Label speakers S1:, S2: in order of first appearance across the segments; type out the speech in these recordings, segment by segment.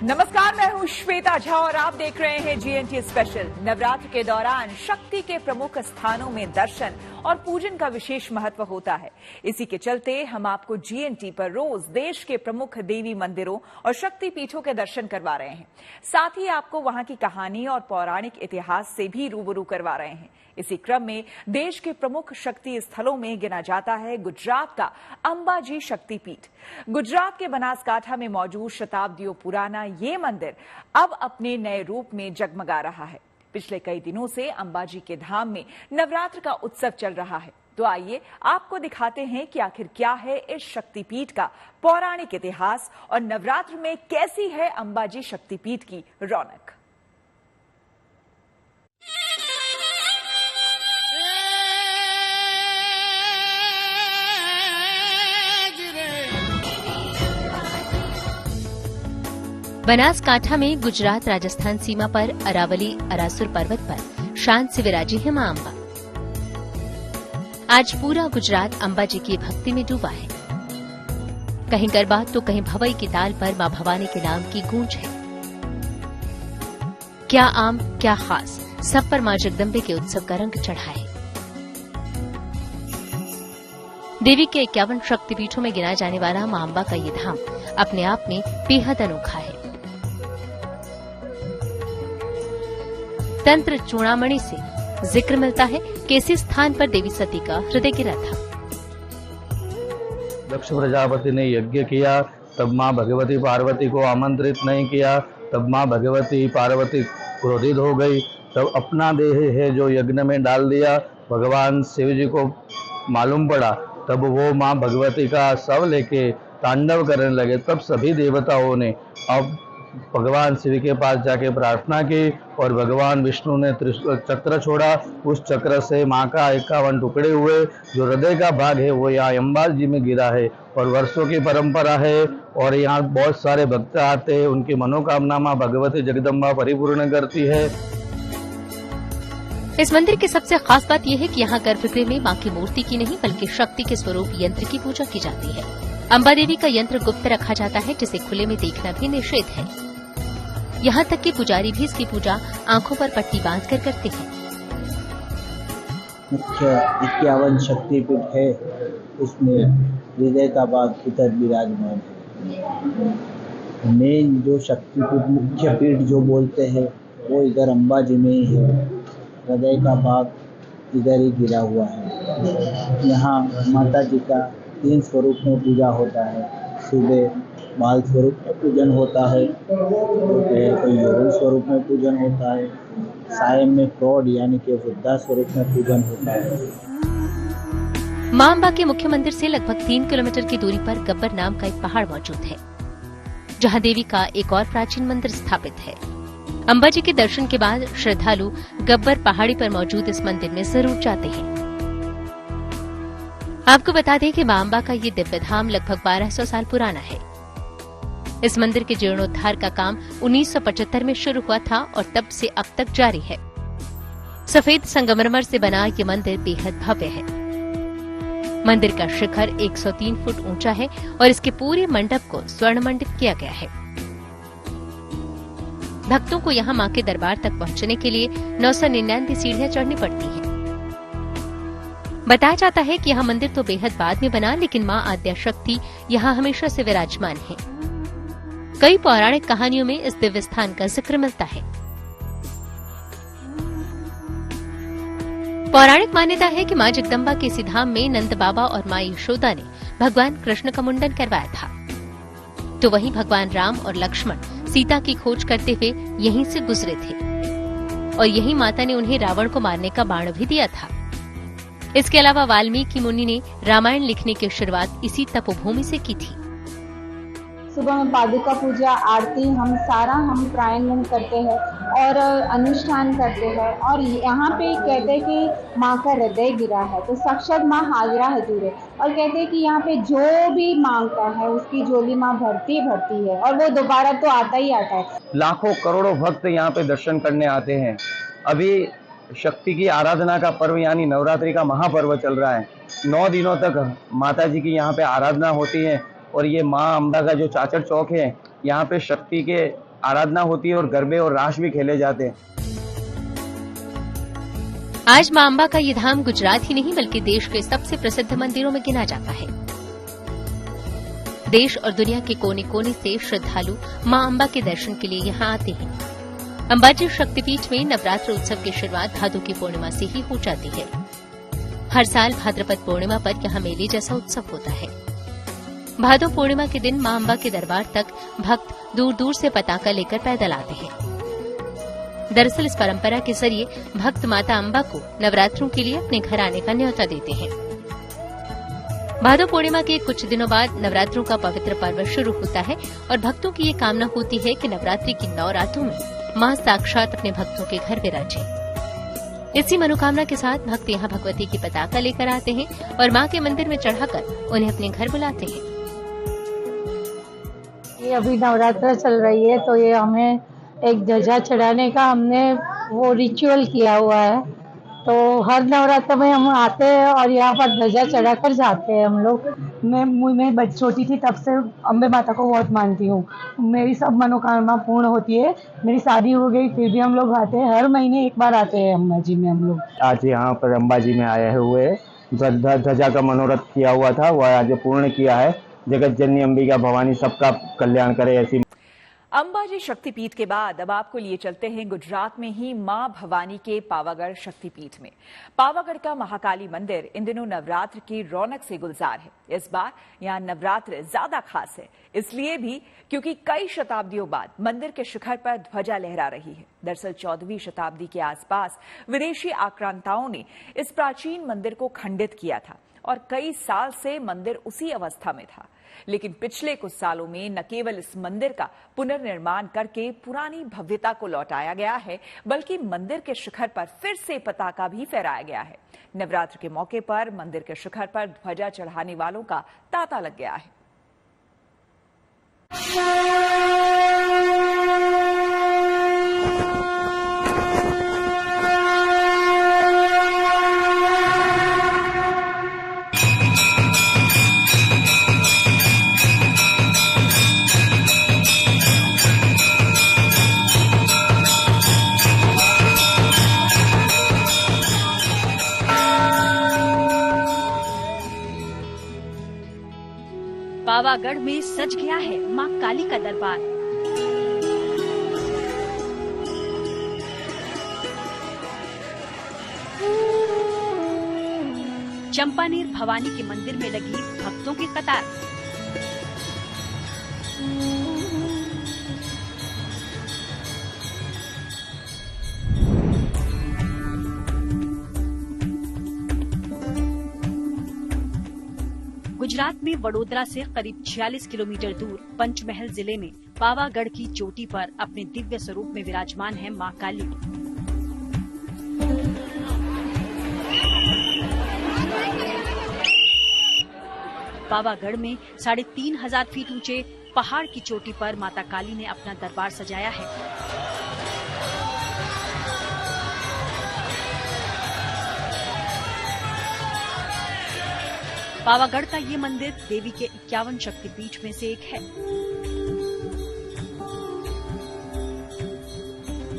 S1: नमस्कार, मैं हूं श्वेता झा और आप देख रहे हैं जीएनटी स्पेशल। नवरात्र के दौरान शक्ति के प्रमुख स्थानों में दर्शन और पूजन का विशेष महत्व होता है। इसी के चलते हम आपको जीएनटी पर रोज देश के प्रमुख देवी मंदिरों और शक्ति पीठों के दर्शन करवा रहे हैं। साथ ही आपको वहां की कहानी और पौराणिक इतिहास से भी रूबरू करवा रहे हैं। इसी क्रम में देश के प्रमुख शक्ति स्थलों में गिना जाता है गुजरात का अंबाजी शक्तिपीठ। गुजरात के बनासकांठा में मौजूद शताब्दियों पुराना ये मंदिर अब अपने नए रूप में जगमगा रहा है। पिछले कई दिनों से अंबाजी के धाम में नवरात्र का उत्सव चल रहा है। तो आइए आपको दिखाते हैं कि आखिर क्या है इस शक्तिपीठ का पौराणिक इतिहास और नवरात्र में कैसी है अंबाजी शक्तिपीठ की रौनक।
S2: बनासकांठा में गुजरात राजस्थान सीमा पर अरावली अरासुर पर्वत पर शांत से विराजी है मां अंबा। आज पूरा गुजरात अंबा जी की भक्ति में डूबा है। कहीं गरबा तो कहीं भवई की ताल पर मां भवानी के नाम की गूंज है। क्या आम क्या खास, सब पर मां जगदम्बे के उत्सव का रंग चढ़ा है। देवी के 51 शक्तिपीठों में गिना जाने वाला मां अंबा का ये धाम अपने आप में बेहद अनोखा है। तंत्र चूड़ामणि से जिक्र मिलता है कि इसी स्थान पर देवी सती का हृदय गिरा था।
S3: दक्ष प्रजापति ने यज्ञ किया, तब मां भगवती पार्वती को आमंत्रित नहीं किया, तब मां भगवती पार्वती क्रोधित हो गई, तब अपना देह है जो यज्ञ में डाल दिया। भगवान शिव जी को मालूम पड़ा, तब वो मां भगवती का शव लेके तांडव करने लगे। तब सभी देवताओं ने अब भगवान शिव के पास जाके प्रार्थना की और भगवान विष्णु ने चक्र छोड़ा। उस चक्र से मां का 51 टुकड़े हुए। जो हृदय का भाग है वो यहाँ अंबाजी में गिरा है और वर्षों की परंपरा है और यहाँ बहुत सारे भक्त आते हैं। उनकी मनोकामना मां भगवती जगदम्बा परिपूर्ण करती है।
S2: इस मंदिर की सबसे खास बात यह है कि यहाँ गर्भगृह में मां की मूर्ति की नहीं बल्कि शक्ति के स्वरूप यंत्र की पूजा की जाती है। अंबा देवी का यंत्र गुप्त रखा जाता है, जिसे खुले में देखना भी निषेध है। यहाँ तक कि पुजारी भी इसकी पूजा आंखों पर पट्टी बांधकर करते हैं।
S4: मुख्य 51 शक्तिपीठ है, उसमें हृदय का भाग इधर विराजमान है। मेन जो शक्तिपीठ मुख्य पीठ जो बोलते हैं वो इधर अंबाजी में ही है। हृदय का भाग इधर ही गिरा हुआ है। यहाँ माता जी का 3 स्वरूप में पूजा होता है। सुबह बाल स्वरूप में पूजन होता है, दोपहर को योगन स्वरूप में पूजन होता है, सायं में प्रौढ़ यानी कि वृद्धा स्वरूप में पूजन होता है।
S2: मां अंबा के मुख्य मंदिर से लगभग 3 किलोमीटर की दूरी पर गब्बर नाम का एक पहाड़ मौजूद है, जहां देवी का एक और प्राचीन मंदिर स्थापित है। अंबा जी के दर्शन के बाद श्रद्धालु गब्बर पहाड़ी पर मौजूद इस मंदिर में जरूर जाते हैं। आपको बता दें कि मां अंबा का ये दिव्य धाम लगभग 1200 साल पुराना है। इस मंदिर के जीर्णोद्धार का काम 1975 में शुरू हुआ था और तब से अब तक जारी है। सफेद संगमरमर से बना ये मंदिर बेहद भव्य है। मंदिर का शिखर 103 फुट ऊंचा है और इसके पूरे मंडप को स्वर्ण मंडित किया गया है। भक्तों को यहाँ मां के दरबार तक पहुँचने के लिए 999 सीढ़ियां चढ़नी पड़ती हैं। बताया जाता है कि यह मंदिर तो बेहद बाद में बना, लेकिन मां आद्या शक्ति यहाँ हमेशा से विराजमान है। कई पौराणिक कहानियों में इस दिव्य स्थान का जिक्र मिलता है। पौराणिक मान्यता है कि मां जगदम्बा के इसी धाम में नंद बाबा और मां यशोदा ने भगवान कृष्ण का मुंडन करवाया था। तो वहीं भगवान राम और लक्ष्मण सीता की खोज करते हुए यहीं से गुजरे थे और यहीं माता ने उन्हें रावण को मारने का बाण भी दिया था। इसके अलावा वाल्मीकि मुनि ने रामायण लिखने की शुरुआत इसी तपोभूमि से की थी।
S5: सुबह में पादुका पूजा, आरती हम प्रायण करते हैं और अनुष्ठान करते हैं। और यहाँ पे कहते हैं कि माँ का हृदय गिरा है, तो साक्षात माँ हाजरा हजूर है। और कहते हैं कि यहाँ पे जो भी मांगता है उसकी झोली माँ भरती है और वो दोबारा तो आता ही आता है।
S3: लाखों करोड़ों भक्त यहाँ पे दर्शन करने आते हैं। अभी शक्ति की आराधना का पर्व यानी नवरात्रि का महापर्व चल रहा है। 9 दिनों तक माता जी की यहाँ पे आराधना होती है और ये माँ अंबा का जो चाचर चौक है, यहाँ पे शक्ति के
S6: आराधना होती है और गरबे और रास भी खेले जाते हैं।
S2: आज मां अंबा का ये धाम गुजरात ही नहीं बल्कि देश के सबसे प्रसिद्ध मंदिरों में गिना जाता है। देश और दुनिया के कोने कोने से श्रद्धालु मां अंबा के दर्शन के लिए यहाँ आते हैं। अंबाजी शक्तिपीठ में नवरात्र उत्सव की शुरुआत भादो की पूर्णिमा से ही हो जाती है। हर साल भाद्रपद पूर्णिमा पर यहाँ मेले जैसा उत्सव होता है। भादो पूर्णिमा के दिन मां अंबा के दरबार तक भक्त दूर दूर से पताका लेकर पैदल आते हैं। दरअसल इस परंपरा के जरिए भक्त माता अंबा को नवरात्रों के लिए अपने घर आने का न्योता देते हैं। भादो पूर्णिमा के कुछ दिनों बाद नवरात्रों का पवित्र पर्व शुरू होता है और भक्तों की ये कामना होती है कि नवरात्रि की 9 रातों में मां साक्षात अपने भक्तों के घर विराजे। इसी मनोकामना के साथ भक्त यहाँ भगवती की पताका लेकर आते हैं और मां के मंदिर में चढ़ाकर उन्हें अपने घर बुलाते हैं।
S7: ये अभी नवरात्र चल रही है तो ये हमें एक ध्वजा चढ़ाने का हमने वो रिचुअल किया हुआ है। तो हर नवरात्र में हम आते हैं और यहाँ पर ध्वजा चढ़ाकर जाते हैं हम लोग। मैं छोटी थी तब से अम्बे माता को बहुत मानती हूँ। मेरी सब मनोकामना पूर्ण होती है। मेरी शादी हो गई फिर भी हम लोग आते हैं, हर महीने एक बार आते हैं अंबाजी में हम लोग।
S6: आज यहाँ पर अंबाजी में आए हुए ध्वजा का मनोरथ किया हुआ था, वह आज पूर्ण किया है। जगत जननी अंबिका भवानी सबका कल्याण करे ऐसी।
S1: अंबाजी शक्तिपीठ के बाद अब आपको लिए चलते हैं गुजरात में ही मां भवानी के पावागढ़ शक्तिपीठ में। पावागढ़ का महाकाली मंदिर इन दिनों नवरात्र की रौनक से गुलजार है। इस बार यहां नवरात्र ज्यादा खास है, इसलिए भी क्योंकि कई शताब्दियों बाद मंदिर के शिखर पर ध्वजा लहरा रही है। दरअसल 14वीं शताब्दी के आसपास विदेशी आक्रांताओं ने इस प्राचीन मंदिर को खंडित किया था और कई साल से मंदिर उसी अवस्था में था। लेकिन पिछले कुछ सालों में न केवल इस मंदिर का पुनर्निर्माण करके पुरानी भव्यता को लौटाया गया है, बल्कि मंदिर के शिखर पर फिर से पताका भी फहराया गया है। नवरात्र के मौके पर मंदिर के शिखर पर ध्वजा चढ़ाने वालों का तांता लग गया है।
S8: पावागढ़ में सज गया है मां काली का दरबार। चंपानेर भवानी के मंदिर में लगी भक्तों की कतार। गुजरात में वडोदरा से करीब 46 किलोमीटर दूर पंचमहल जिले में पावागढ़ की चोटी पर अपने दिव्य स्वरूप में विराजमान है मां काली। पावागढ़ में 3500 फीट ऊंचे पहाड़ की चोटी पर माता काली ने अपना दरबार सजाया है। पावागढ़ का ये मंदिर देवी के 51 शक्तिपीठ में से एक है।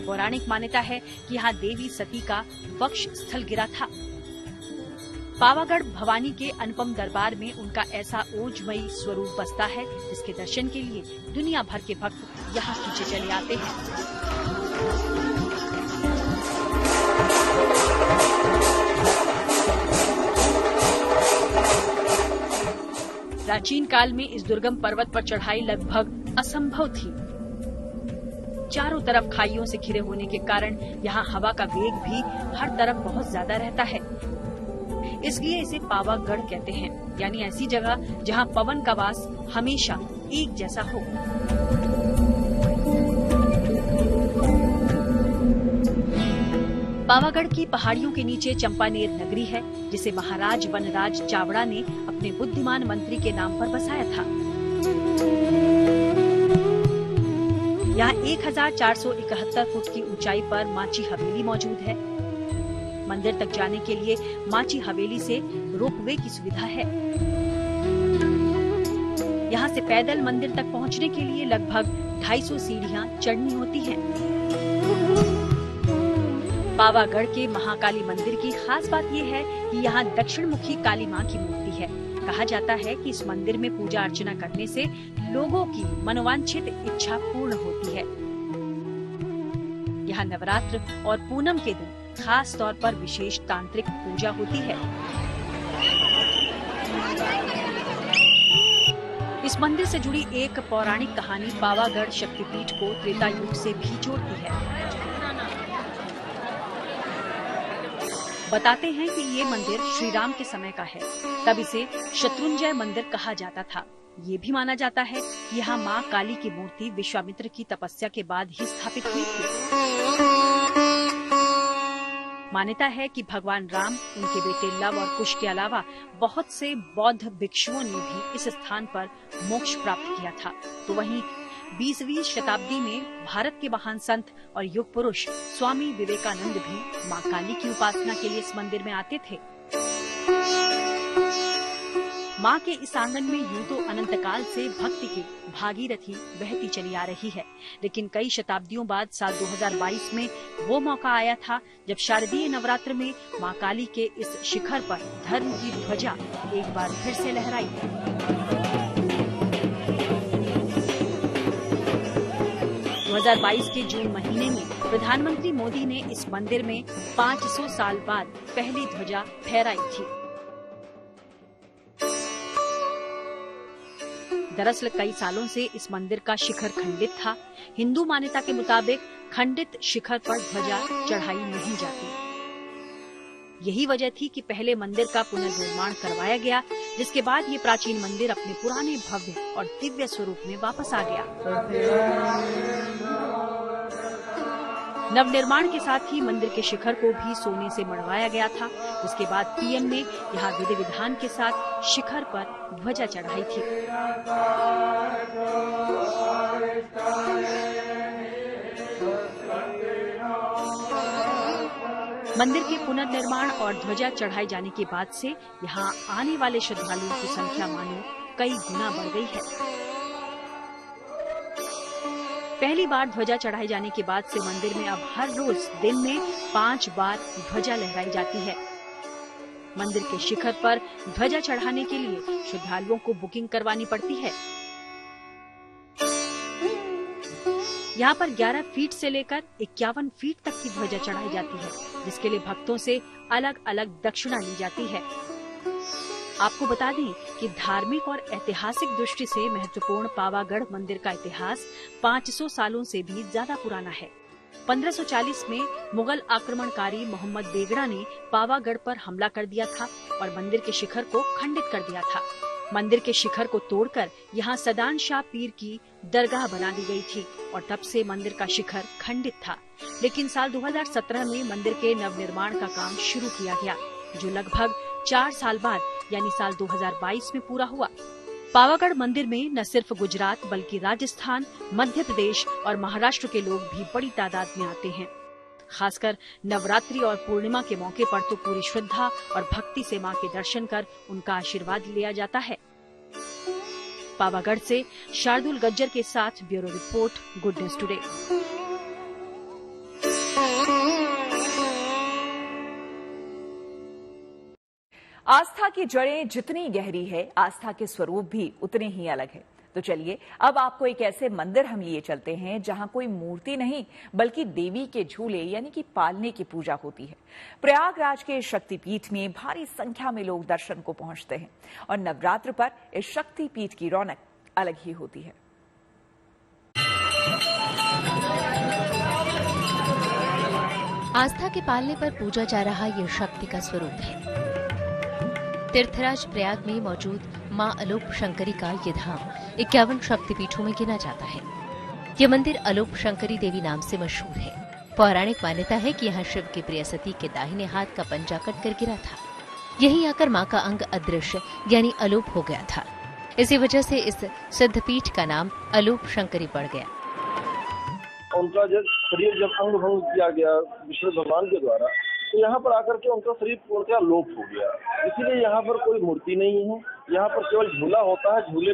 S8: पौराणिक मान्यता है कि यहाँ देवी सती का वक्ष स्थल गिरा था। पावागढ़ भवानी के अनुपम दरबार में उनका ऐसा ओजमयी स्वरूप बसता है जिसके दर्शन के लिए दुनिया भर के भक्त यहाँ खींचे चले आते हैं। प्राचीन काल में इस दुर्गम पर्वत पर चढ़ाई लगभग असंभव थी। चारों तरफ खाइयों से घिरे होने के कारण यहाँ हवा का वेग भी हर तरफ बहुत ज्यादा रहता है। इसलिए इसे पावागढ़ कहते हैं, यानी ऐसी जगह जहाँ पवन का वास हमेशा एक जैसा हो। पावागढ़ की पहाड़ियों के नीचे चंपानेर नगरी है, जिसे महाराज वनराज चावड़ा ने अपने बुद्धिमान मंत्री के नाम पर बसाया था। यहाँ 1471 फुट की ऊंचाई पर माची हवेली मौजूद है। मंदिर तक जाने के लिए माची हवेली से रोपवे की सुविधा है। यहाँ से पैदल मंदिर तक पहुँचने के लिए लगभग 250 सीढ़ियाँ चढ़नी होती हैं। पावागढ़ के महाकाली मंदिर की खास बात यह है कि यहाँ दक्षिण मुखी काली माँ की मूर्ति है। कहा जाता है कि इस मंदिर में पूजा अर्चना करने से लोगों की मनोवांछित इच्छा पूर्ण होती है। यहाँ नवरात्र और पूनम के दिन खास तौर पर विशेष तांत्रिक पूजा होती है। इस मंदिर से जुड़ी एक पौराणिक कहानी पावागढ़ शक्तिपीठ को त्रेता युग से भी जोड़ती है। बताते हैं कि ये मंदिर श्री राम के समय का है, तब इसे शत्रुंजय मंदिर कहा जाता था। ये भी माना जाता है कि यहाँ माँ काली की मूर्ति विश्वामित्र की तपस्या के बाद ही स्थापित हुई थी। मान्यता है कि भगवान राम, उनके बेटे लव और कुश के अलावा बहुत से बौद्ध भिक्षुओं ने भी इस स्थान पर मोक्ष प्राप्त किया था। तो वहीं 20वीं शताब्दी में भारत के महान संत और युग पुरुष स्वामी विवेकानंद भी मां काली की उपासना के लिए इस मंदिर में आते थे। मां के इस आंगन में यूं तो अनंत काल से भक्ति की भागीरथी बहती चली आ रही है, लेकिन कई शताब्दियों बाद साल 2022 में वो मौका आया था जब शारदीय नवरात्र में मां काली के इस शिखर पर धर्म की ध्वजा एक बार फिर से लहराई। 2022 के जून महीने में प्रधानमंत्री मोदी ने इस मंदिर में 500 साल बाद पहली ध्वजा फहराई थी। दरअसल कई सालों से इस मंदिर का शिखर खंडित था। हिंदू मान्यता के मुताबिक खंडित शिखर पर ध्वजा चढ़ाई नहीं जाती। यही वजह थी कि पहले मंदिर का पुनर्निर्माण करवाया गया, जिसके बाद ये प्राचीन मंदिर अपने पुराने भव्य और दिव्य स्वरूप में वापस आ गया। नवनिर्माण के साथ ही मंदिर के शिखर को भी सोने से मढ़वाया गया था, जिसके बाद पीएम ने यहाँ विधि विधान के साथ शिखर पर ध्वजा चढ़ाई थी। मंदिर के पुनर्निर्माण और ध्वजा चढ़ाए जाने के बाद से यहाँ आने वाले श्रद्धालुओं की संख्या मानो कई गुना बढ़ गई है। पहली बार ध्वजा चढ़ाए जाने के बाद से मंदिर में अब हर रोज दिन में 5 बार ध्वजा लहराई जाती है। मंदिर के शिखर पर ध्वजा चढ़ाने के लिए श्रद्धालुओं को बुकिंग करवानी पड़ती है। यहाँ पर 11 फीट से लेकर 51 फीट तक की ध्वजा चढ़ाई जाती है, जिसके लिए भक्तों से अलग अलग दक्षिणा ली जाती है। आपको बता दें कि धार्मिक और ऐतिहासिक दृष्टि से महत्वपूर्ण पावागढ़ मंदिर का इतिहास 500 सालों से भी ज्यादा पुराना है। 1540 में मुगल आक्रमणकारी मोहम्मद बेगड़ा ने पावागढ़ पर हमला कर दिया था और मंदिर के शिखर को खंडित कर दिया था। मंदिर के शिखर को तोड़कर यहाँ सदान शाह पीर की दरगाह बना दी गई थी और तब से मंदिर का शिखर खंडित था। लेकिन साल 2017 में मंदिर के नवनिर्माण का काम शुरू किया गया, जो लगभग 4 साल बाद यानी साल 2022 में पूरा हुआ। पावागढ़ मंदिर में न सिर्फ गुजरात बल्कि राजस्थान, मध्य प्रदेश और महाराष्ट्र के लोग भी बड़ी तादाद में आते हैं। खासकर नवरात्रि और पूर्णिमा के मौके पर तो पूरी श्रद्धा और भक्ति से मां के दर्शन कर उनका आशीर्वाद लिया जाता है। पावागढ़ से शार्दुल गज्जर के साथ bureau report, good news today.
S1: आस्था की जड़ें जितनी गहरी है, आस्था के स्वरूप भी उतने ही अलग है। तो चलिए अब आपको एक ऐसे मंदिर हम लिए चलते हैं जहां कोई मूर्ति नहीं बल्कि देवी के झूले यानी कि पालने की पूजा होती है। प्रयागराज के शक्तिपीठ में भारी संख्या में लोग दर्शन को पहुंचते हैं और नवरात्र पर इस शक्तिपीठ की रौनक अलग ही होती है।
S2: आस्था के पालने पर पूजा जा रहा यह शक्ति का स्वरूप है। तीर्थराज प्रयाग में मौजूद मां अलोप शंकरी का ये धाम 51 शक्तिपीठों में गिना जाता है। यह मंदिर अलोप शंकरी देवी नाम से मशहूर है। पौराणिक मान्यता है कि यहाँ शिव की प्रिय सती के दाहिने हाथ का पंजा कटकर गिरा था। यहीं आकर मां का अंग अदृश्य यानी अलोप हो गया था। इसी वजह से इस सिद्धपीठ का नाम अलोप शंकरी पड़ गया।
S9: उनका जब शरीर जब अंग भंग किया गया विष्णु भगवान के द्वारा, तो यहाँ पर आकर के उनका शरीर पूर्णतः लोप हो गया। इसीलिए यहाँ पर कोई मूर्ति नहीं है यहाँ पर केवल झूला होता है, झूले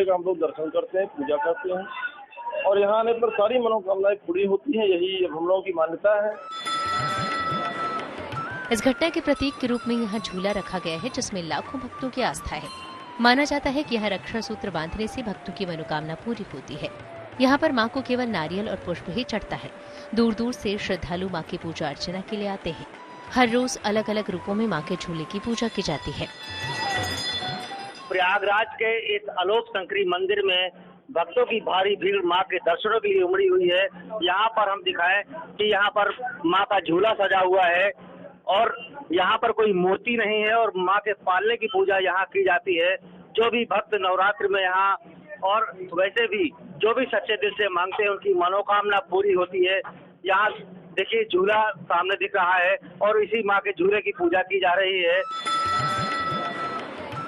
S9: का हम लोग दर्शन करते हैं, पूजा करते हैं और यहाँ आने पर सारी मनोकामनाएं पूरी होती हैं, यही हम लोगों की मान्यता है।
S2: इस घटना के प्रतीक के रूप में यहाँ झूला रखा गया है, जिसमें लाखों भक्तों की आस्था है। माना जाता है कि यहाँ रक्षा सूत्र बांधने से भक्तों की मनोकामना पूरी होती है। यहाँ पर माँ को केवल नारियल और पुष्प ही चढ़ता है। दूर दूर से श्रद्धालु माँ की पूजा अर्चना के लिए आते हैं। हर रोज अलग अलग रूपों में माँ के झूले की पूजा की जाती है।
S10: प्रयागराज के इस अलोप शंकरी मंदिर में भक्तों की भारी भीड़ माँ के दर्शनों के लिए उमड़ी हुई है। यहाँ पर हम दिखाएं कि यहाँ पर माँ का झूला सजा हुआ है और यहाँ पर कोई मूर्ति नहीं है और माँ के पालने की पूजा यहाँ की जाती है। जो भी भक्त नवरात्र में यहाँ और वैसे भी जो भी सच्चे दिल से मांगते हैं उनकी मनोकामना पूरी होती है। यहाँ देखिए झूला सामने दिख रहा है और इसी माँ के झूले की पूजा की जा रही है।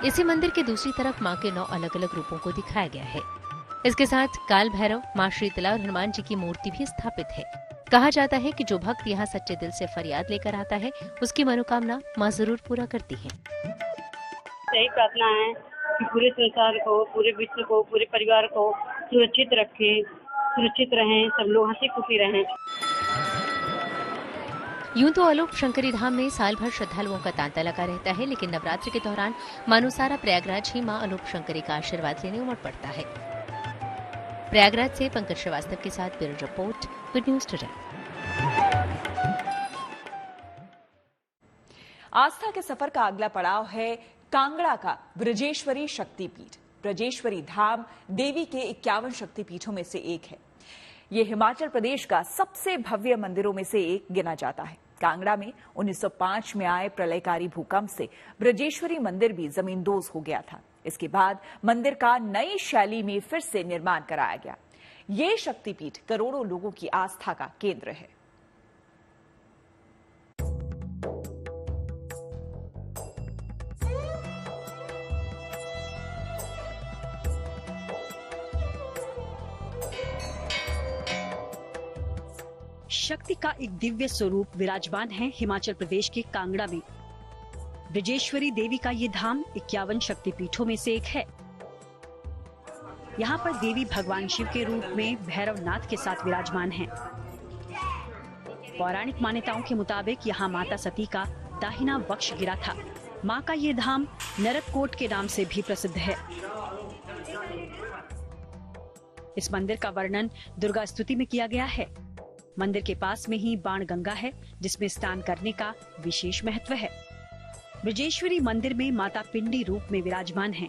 S2: इसी मंदिर के दूसरी तरफ माँ के 9 अलग अलग रूपों को दिखाया गया है। इसके साथ काल भैरव, माँ शीतला और हनुमान जी की मूर्ति भी स्थापित है। कहा जाता है कि जो भक्त यहाँ सच्चे दिल से फरियाद लेकर आता है, उसकी मनोकामना माँ जरूर पूरा करती है।
S11: यही प्रार्थना है कि पूरे संसार को, पूरे विश्व को, पूरे परिवार को सुरक्षित रखें, सुरक्षित रहें, सब लोग हंसी खुशी रहें।
S2: यूं तो अलोप शंकरी धाम में साल भर श्रद्धालुओं का तांता लगा रहता है, लेकिन नवरात्र के दौरान मानो सारा प्रयागराज ही मां अलोप शंकरी का आशीर्वाद लेने उमड़ पड़ता है। प्रयागराज से पंकज श्रीवास्तव के साथ bureau report, good news today.
S1: आस्था के सफर का अगला पड़ाव है कांगड़ा का ब्रजेश्वरी शक्तिपीठ। ब्रजेश्वरी धाम देवी के 51 शक्तिपीठों में से एक है। ये हिमाचल प्रदेश का सबसे भव्य मंदिरों में से एक गिना जाता है। कांगड़ा में 1905 में आए प्रलयकारी भूकंप से ब्रजेश्वरी मंदिर भी जमींदोज हो गया था। इसके बाद मंदिर का नई शैली में फिर से निर्माण कराया गया। ये शक्तिपीठ करोड़ों लोगों की आस्था का केंद्र है।
S8: शक्ति का एक दिव्य स्वरूप विराजमान है हिमाचल प्रदेश के कांगड़ा में। ब्रजेश्वरी देवी का ये धाम 51 शक्तिपीठों में से एक है। यहाँ पर देवी भगवान शिव के रूप में भैरवनाथ के साथ विराजमान हैं। पौराणिक मान्यताओं के मुताबिक यहाँ माता सती का दाहिना वक्ष गिरा था। माँ का ये धाम नरककोट के नाम से भी प्रसिद्ध है। इस मंदिर का वर्णन दुर्गा स्तुति में किया गया है। मंदिर के पास में ही बाण गंगा है, जिसमें स्नान करने का विशेष महत्व है। ब्रजेश्वरी मंदिर में माता पिंडी रूप में विराजमान है।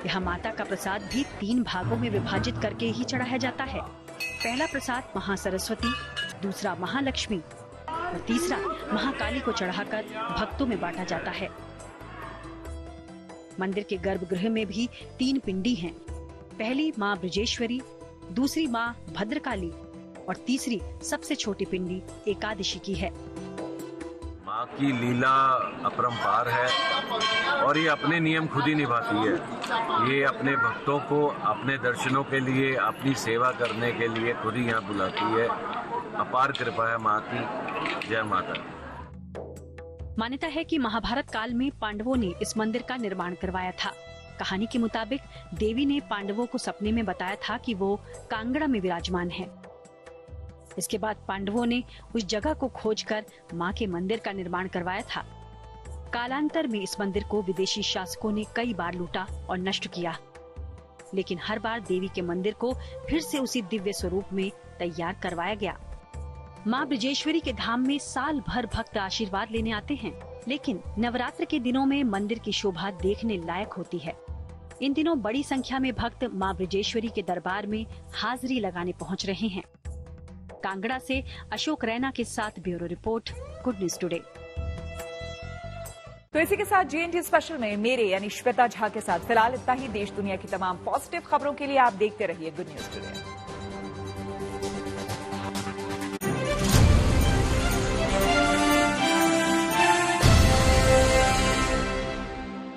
S8: यहाँ माता का प्रसाद भी 3 भागों में विभाजित करके ही चढ़ाया जाता है। पहला प्रसाद महासरस्वती, दूसरा महालक्ष्मी और तीसरा महाकाली को चढ़ाकर भक्तों में बांटा जाता है। मंदिर के गर्भगृह में भी 3 पिंडी हैं। पहली माँ ब्रजेश्वरी, दूसरी माँ भद्रकाली और तीसरी सबसे छोटी पिंडी एकादशी की है।
S12: माँ की लीला अपरंपार है और ये अपने नियम खुद ही निभाती है। ये अपने भक्तों को अपने दर्शनों के लिए, अपनी सेवा करने के लिए खुद ही यहाँ बुलाती है। अपार कृपा है माँ की। जय माता।
S8: मान्यता है कि महाभारत काल में पांडवों ने इस मंदिर का निर्माण करवाया था। कहानी के मुताबिक देवी ने पांडवों को सपने में बताया था कि वो कांगड़ा में विराजमान है। इसके बाद पांडवों ने उस जगह को खोजकर मां के मंदिर का निर्माण करवाया था। कालांतर में इस मंदिर को विदेशी शासकों ने कई बार लूटा और नष्ट किया, लेकिन हर बार देवी के मंदिर को फिर से उसी दिव्य स्वरूप में तैयार करवाया गया। मां ब्रजेश्वरी के धाम में साल भर भक्त आशीर्वाद लेने आते हैं, लेकिन नवरात्र के दिनों में मंदिर की शोभा देखने लायक होती है। इन दिनों बड़ी संख्या में भक्त मां ब्रजेश्वरी के दरबार में हाजिरी लगाने पहुंच रहे हैं। कांगड़ा से अशोक रैना के साथ bureau report, good news today.
S1: तो इसी के साथ जीएनटी स्पेशल में मेरे यानी श्वेता झा के साथ फिलहाल इतना ही। देश दुनिया की तमाम पॉजिटिव खबरों के लिए आप देखते रहिए गुड न्यूज टुडे।